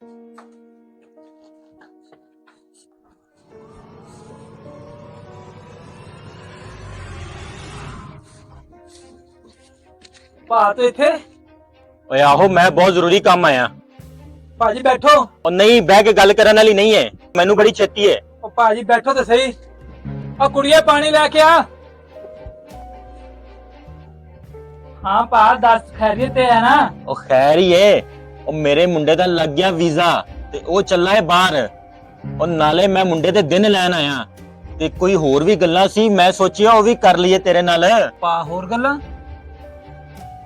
ਭਾ ਤੂੰ ਇੱਥੇ? ਓਏ ਆਹੋ, ਮੈਂ ਬਹੁਤ ਜ਼ਰੂਰੀ ਕੰਮ ਆਇਆ। ਭਾਜੀ ਬੈਠੋ। ਉਹ ਨਹੀਂ, ਬਹਿ ਕੇ ਗੱਲ ਕਰਨ ਵਾਲੀ ਨਹੀਂ ਹੈ, ਮੈਨੂੰ ਬੜੀ ਛੇਤੀ ਹੈ। ਉਹ ਭਾਜੀ ਬੈਠੋ ਤੇ ਸਹੀ। ਉਹ ਕੁੜੀਏ ਪਾਣੀ ਲੈ ਕੇ ਆ। ਹਾਂ ਭਾ ਦੱਸ, ਖੈਰੀਅਤ ਤੇ ਹੈ ਨਾ? ਉਹ ਖੈਰ ਹੀ ਏ। ਉਹ ਮੇਰੇ ਮੁੰਡੇ ਦਾ ਲੱਗ ਗਿਆ ਵੀਜ਼ਾ ਤੇ ਉਹ ਚੱਲਾ ਹੈ ਬਾਹਰ। ਉਹ ਨਾਲੇ ਮੈਂ ਮੁੰਡੇ ਦੇ ਦਿਨ ਲੈਣ ਆਇਆ ਤੇ ਕੋਈ ਹੋਰ ਵੀ ਗੱਲਾਂ ਸੀ, ਮੈਂ ਸੋਚਿਆ ਉਹ ਵੀ ਕਰ ਲਈਏ ਤੇਰੇ ਨਾਲ। ਭਾ ਹੋਰ ਗੱਲਾਂ?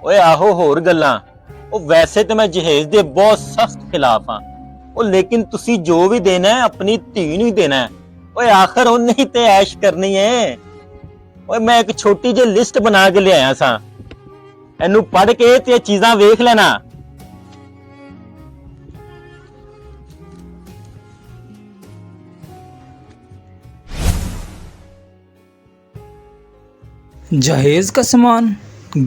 ਓਏ ਆਹੋ, ਹੋਰ ਗੱਲਾਂ। ਉਹ ਵੈਸੇ ਤੇ ਮੈਂ ਜਹੇਜ਼ ਦੇ ਬਹੁਤ ਸਖਤ ਖਿਲਾਫ ਹਾਂ, ਉਹ ਲੇਕਿਨ ਤੁਸੀਂ ਜੋ ਵੀ ਦੇਣਾ ਹੈ ਆਪਣੀ ਧੀ ਨੂੰ ਹੀ ਦੇਣਾ ਹੈ। ਓਏ ਆਖਰ ਉਹਨੇ ਹੀ ਤੇ ਐਸ਼ ਕਰਨੀ ਹੈ। ਓਏ ਮੈਂ ਇੱਕ ਛੋਟੀ ਜਿਹੀ ਲਿਸਟ ਬਣਾ ਕੇ ਲਿਆਇਆ ਸਾਂ, ਇਹਨੂੰ ਪੜ੍ਹ ਕੇ ਤੇ ਇਹ ਚੀਜ਼ਾਂ ਵੇਖ ਲੈਣਾ। जहेज का सामान,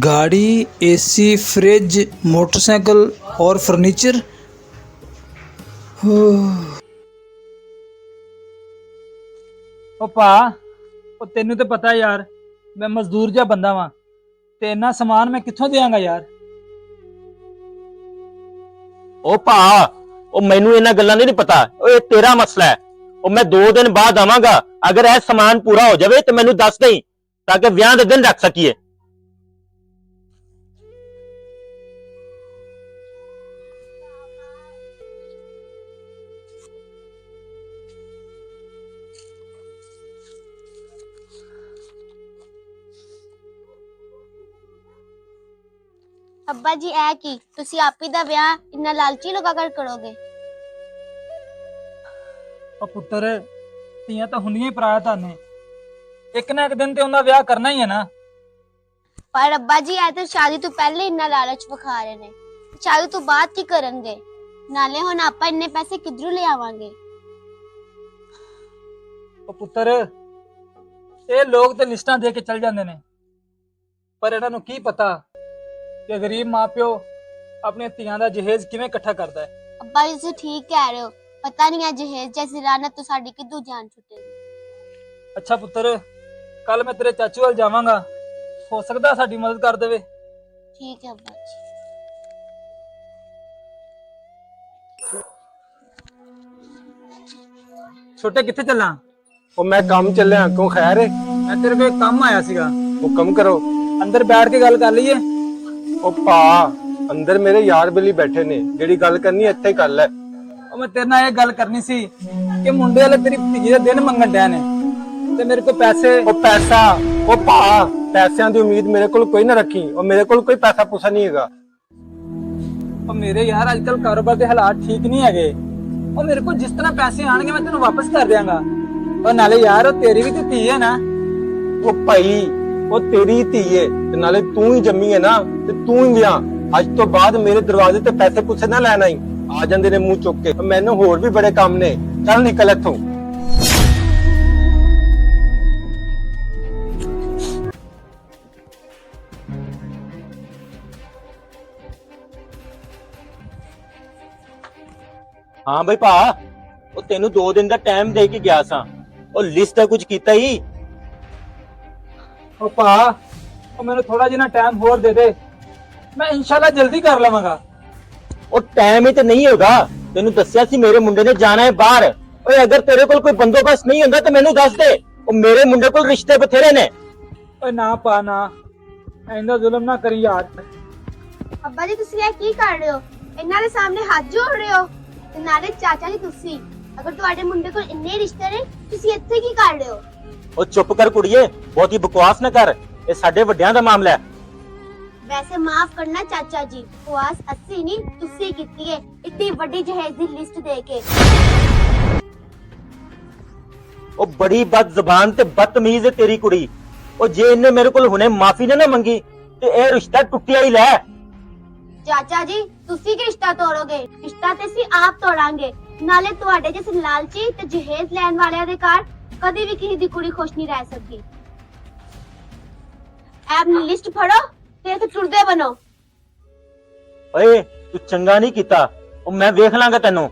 गाड़ी, एसी, फ्रिज, मोटरसाइकिल और फर्नीचर। ਉਹ ਭਾ, ਉਹ ਤੈਨੂੰ ਤੇ ਪਤਾ ਯਾਰ ਮੈਂ ਮਜ਼ਦੂਰ ਜਿਹਾ ਬੰਦਾ ਵਾਂ ਤੇ ਇੰਨਾ ਸਮਾਨ ਮੈਂ ਕਿੱਥੋਂ ਦੇਵਾਂਗਾ ਯਾਰ। ਉਹ ਭਾ, ਉਹ ਮੈਨੂੰ ਇਹਨਾਂ ਗੱਲਾਂ ਦਾ ਨਹੀਂ ਪਤਾ। ਓਏ ਤੇਰਾ ਮਸਲਾ ਹੈ। ਉਹ ਮੈਂ 2 ਦਿਨ ਬਾਅਦ ਆਵਾਂਗਾ, ਅਗਰ ਇਹ ਸਮਾਨ ਪੂਰਾ ਹੋ ਜਾਵੇ ਤੇ ਮੈਨੂੰ ਦੱਸ ਦੇਈਂ ਤਾਂ ਕਿ ਵਿਆਹ ਦੇ ਦਿਨ ਰੱਖ ਸਕੀਏ। ਅੱਬਾ ਜੀ ਐ ਕੀ ਤੁਸੀਂ ਆਪੀ ਦਾ ਵਿਆਹ ਇੰਨਾ ਲਾਲਚੀ ਲੋਕਾਂ ਕਰ ਕਰੋਗੇ? ਉਹ ਪੁੱਤਰ, ਧੀਆਂ ਤਾਂ ਹੁੰਦੀਆਂ ਹੀ ਪਰਾਇਆ ਧਨ ਨੇ, ਇੱਕ ਨਾ ਇੱਕ ਦਿਨ ਤੇ ਉਹਨਾਂ ਵਿਆਹ ਕਰਨਾ ਹੀ ਹੈ ਨਾ। ਪਰ ਅੱਬਾ ਜੀ ਐ ਤਾਂ ਸ਼ਾਦੀ ਤੋਂ ਪਹਿਲੇ ਇੰਨਾ ਲਾਲਚ ਵਿਖਾ ਰਹੇ ਨੇ, ਸ਼ਾਦੀ ਤੋਂ ਬਾਅਦ ਕੀ ਕਰਨਗੇ? ਨਾਲੇ ਹੁਣ ਆਪਾਂ ਇੰਨੇ ਪੈਸੇ ਕਿੱਧਰੋਂ ਲੈ ਆਵਾਂਗੇ? ਉਹ ਪੁੱਤਰ, ਇਹ ਲੋਕ ਤੇ ਲਿਸਟਾਂ ਦੇ ਕੇ ਚੱਲ ਜਾਂਦੇ ਨੇ, ਪਰ ਇਹਨਾਂ ਨੂੰ ਕੀ ਪਤਾ ਕਿ ਗਰੀਬ ਮਾਪਿਓ ਆਪਣੀਆਂ ਧੀਆਂ ਦਾ ਜਹੇਜ਼ ਕਿਵੇਂ ਇਕੱਠਾ ਕਰਦਾ ਹੈ। ਅੱਬਾ ਜੀ ਤੁਸੀਂ ਠੀਕ ਕਹਿ ਰਹੇ ਹੋ, ਪਤਾ ਨਹੀਂ ਹੈ ਜਹੇਜ਼ ਜੈਸੀ ਲਾਨਤ ਤੋਂ ਸਾਡੀ ਕਿੱਦੋਂ ਜਾਨ ਛੁੱਟੇਗੀ। ਅੱਛਾ ਪੁੱਤਰ, ਕੱਲ ਮੈਂ ਤੇਰੇ ਚਾਚੂ ਵੱਲ ਜਾਵਾਂਗਾ, ਹੋ ਸਕਦਾ ਸਾਡੀ ਮਦਦ ਕਰ ਦੇਵੇ। ਠੀਕ ਹੈ ਅੱਬਾ ਜੀ। ਛੋਟੇ ਕਿੱਥੇ ਚੱਲਾਂ? ਉਹ ਮੈਂ ਕੰਮ ਚੱਲਿਆ, ਕਿਉਂ ਖੈਰ ਹੈ? ਮੈਂ ਤੇਰੇ ਕੋਲ ਇੱਕ ਕੰਮ ਆਇਆ ਸੀਗਾ। ਹੁਕਮ ਕਰੋ। ਅੰਦਰ ਬੈਠ ਕੇ ਗੱਲ ਕਰ ਲਈਏ। ਉਹ ਭਾ, ਅੰਦਰ ਮੇਰੇ ਯਾਰ ਬੇਲੀ ਬੈਠੇ ਨੇ, ਜਿਹੜੀ ਗੱਲ ਕਰਨੀ ਇੱਥੇ ਹੀ ਕਰ ਲੈ। ਉਹ ਮੈਂ ਤੇਰੇ ਨਾਲ ਇਹ ਗੱਲ ਕਰਨੀ ਸੀ ਕਿ ਮੁੰਡੇ ਵਾਲੇ ਤੇਰੀ ਧੀ ਦੇ ਦਿਨ ਮੰਗਣ ਡਿਆ ਨੇ ਤੇ ਮੇਰੇ ਕੋਲ ਪੈਸੇ। ਉਹ ਪੈਸਾ, ਉਹ ਭਾ, ਪੈਸਿਆਂ ਦੀ ਉਮੀਦ ਮੇਰੇ ਕੋਲ ਕੋਈ ਨਾ ਰੱਖੀ। ਉਹ ਮੇਰੇ ਕੋਲ ਕੋਈ ਪੈਸਾ ਪੂਸਾ ਨਹੀਂ ਹੈਗਾ। ਉਹ ਮੇਰੇ ਯਾਰ ਅੱਜ ਕੱਲ ਕਾਰੋਬਾਰ ਦੇ ਹਾਲਾਤ ਠੀਕ ਨਹੀਂ ਹੈਗੇ। ਉਹ ਮੇਰੇ ਕੋਲ ਜਿਸ ਤਰ੍ਹਾਂ ਪੈਸੇ ਆਣਗੇ ਮੈਂ ਤੈਨੂੰ ਵਾਪਸ ਕਰ ਦਿਆਂਗਾ। ਉਹ ਨਾਲੇ ਯਾਰ ਉਹ ਤੇਰੀ ਵੀ ਤੇ ਧੀ ਹੈ ਨਾ। ਉਹ ਭਾਈ, ਉਹ ਤੇਰੀ ਧੀ ਏ ਤੇ ਨਾਲੇ ਤੂੰ ਹੀ ਜੰਮੀ ਹੈ ਨਾ, ਤੇ ਤੂੰ ਹੀ ਵਿਆਹ। ਅੱਜ ਤੋਂ ਬਾਅਦ ਮੇਰੇ ਦਰਵਾਜ਼ੇ ਤੇ ਪੈਸੇ ਪੂਸੇ ਨਾ ਲੈਣਾ ਹੀ। ਆ ਜਾਂਦੇ ਨੇ ਮੂੰਹ ਚੁੱਕ ਕੇ। ਮੈਨੂੰ ਹੋਰ ਵੀ ਬੜੇ ਕੰਮ ਨੇ, ਚੱਲ ਨਿਕਲ ਇੱਥੋਂ। ਹਾਂ ਬਈ ਭਾ, ਉਹ ਤੈਨੂੰ 2 ਦਿਨ ਦਾ ਟਾਈਮ ਦੇ ਕੇ ਗਿਆ ਸਾਂ, ਉਹ ਲਿਸਟ ਦਾ ਕੁਝ ਕੀਤਾ ਹੀ? ਉਹ ਭਾ, ਉਹ ਮੈਨੂੰ ਥੋੜਾ ਜਿਹਾ ਟਾਈਮ ਹੋਰ ਦੇ ਦੇ, ਮੈਂ ਇਨਸ਼ਾਅੱਲਾ ਜਲਦੀ ਕਰ ਲਵਾਂਗਾ। ਉਹ ਟਾਈਮ ਹੀ ਤੇ ਨਹੀਂ ਹੋਗਾ। ਤੈਨੂੰ ਦੱਸਿਆ ਸੀ ਮੇਰੇ ਮੁੰਡੇ ਨੇ ਜਾਣਾ ਹੈ ਬਾਹਰ। ਓਏ ਅਗਰ ਤੇਰੇ ਕੋਲ ਕੋਈ ਬੰਦੋਬਸਤ ਨਹੀਂ ਹੁੰਦਾ ਤਾਂ ਮੈਨੂੰ ਦੱਸ ਦੇ। ਉਹ ਮੇਰੇ ਮੁੰਡੇ ਕੋਲ ਰਿਸ਼ਤੇ ਬਥੇਰੇ ਨੇ। ਓਏ ਨਾ ਭਾ ਨਾ, ਇੰਨਾ ਜ਼ੁਲਮ ਨਾ ਕਰੀ ਯਾਰ। ਅੱਬਾ ਜੀ ਤੁਸੀਂ ਇਹ ਕੀ ਕਰ ਰਹੇ ਹੋ? ਇਹਨਾਂ ਦੇ ਸਾਹਮਣੇ ਹੱਥ ਜੋੜ ਰਹੇ ਹੋ। ਤੇ ਨਾਲੇ ਚਾਚਾ ਜੀ ਤੁਸੀਂ, ਅਗਰ ਤੁਹਾਡੇ ਮੁੰਡੇ ਕੋਲ ਇੰਨੇ ਰਿਸ਼ਤੇ ਨੇ, ਤੁਸੀਂ ਇੱਥੇ ਕੀ ਕਰ ਰਹੇ ਹੋ? ਉਹ ਚੁੱਪ ਕਰ ਕੁੜੀਏ, ਬਹੁਤੀ ਬਕਵਾਸ ਨਾ ਕਰ, ਇਹ ਸਾਡੇ ਵੱਡਿਆਂ ਦਾ ਮਾਮਲਾ ਹੈ। ਵੈਸੇ ਮਾਫ ਕਰਨਾ ਚਾਚਾ ਜੀ, ਬਕਵਾਸ ਅਸੀਂ ਨਹੀਂ ਤੁਸੀਂ ਕੀਤੀ ਹੈ, ਇੱਡੀ ਵੱਡੀ ਜਹੇਜ਼ ਦੀ ਲਿਸਟ ਦੇ ਕੇ। ਉਹ ਬੜੀ ਬਦ ਜ਼ਬਾਨ ਤੇ ਬਦਤਮੀਜ਼ ਹੈ ਤੇਰੀ ਕੁੜੀ। ਉਹ ਜੇ ਇਹਨੇ ਮੇਰੇ ਕੋਲ ਹੁਣੇ ਮਾਫੀ ਨਾ ਮੰਗੀ ਤੇ ਇਹ ਰਿਸ਼ਤਾ ਟੁੱਟਿਆ ਹੀ ਲੈ। ਚਾਚਾ ਜੀ ਤੁਸੀਂ ਕੀ ਰਿਸ਼ਤਾ ਤੋੜੋਗੇ? ਰਿਸ਼ਤਾ ਤੇ ਅਸੀਂ ਆਪ ਤੋੜਾਂਗੇ। ਨਾਲੇ ਤੁਹਾਡੇ ਜਿਸ ਲਾਲਚੀ ਤੇ ਜਹੇਜ਼ ਲੈਣ ਵਾਲਿਆਂ ਦੇ ਘਰ ਕਦੇ ਵੀ ਕਿਸੇ ਦੀ ਕੁੜੀ ਖੁਸ਼ ਨਹੀਂ ਰਹਿ ਸਕਦੀ। ਆਪਣੀ ਲਿਸਟ ਫੜੋ ਤੇ ਇੱਥੇ ਟੁਰਦੇ ਬਣੋ। ਓਏ ਤੂੰ ਚੰਗਾ ਨਹੀਂ ਕੀਤਾ। ਉਹ ਮੈਂ ਵੇਖ ਲਾਂਗਾ ਤੈਨੂੰ।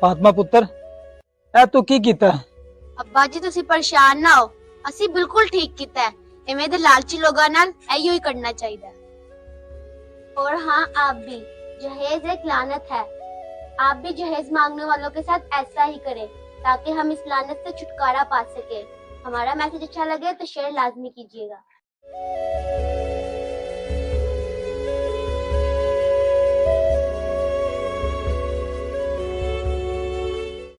ਫਾਤਮਾ ਪੁੱਤਰ, ਇਹ ਤੂੰ ਕੀ ਕੀਤਾ? ਅੱਬਾ ਜੀ ਤੁਸੀਂ ਪਰੇਸ਼ਾਨ ਨਾ ਹੋ, ਅਸੀਂ ਬਿਲਕੁਲ ਠੀਕ ਕੀਤਾ ਹੈ। ਇਵੇਂ ਦੇ ਲਾਲਚੀ ਲੋਕਾਂ ਨਾਲ ਇਹੋ ਹੀ करना चाहिए। और हाँ, आप भी, जहेज एक लानत है। आप भी जहेज मांगने वालों के साथ ऐसा ही करें ताकि हम इस लानत से छुटकारा पा सके। हमारा मैसेज अच्छा लगे तो शेयर लाजमी कीजिएगा।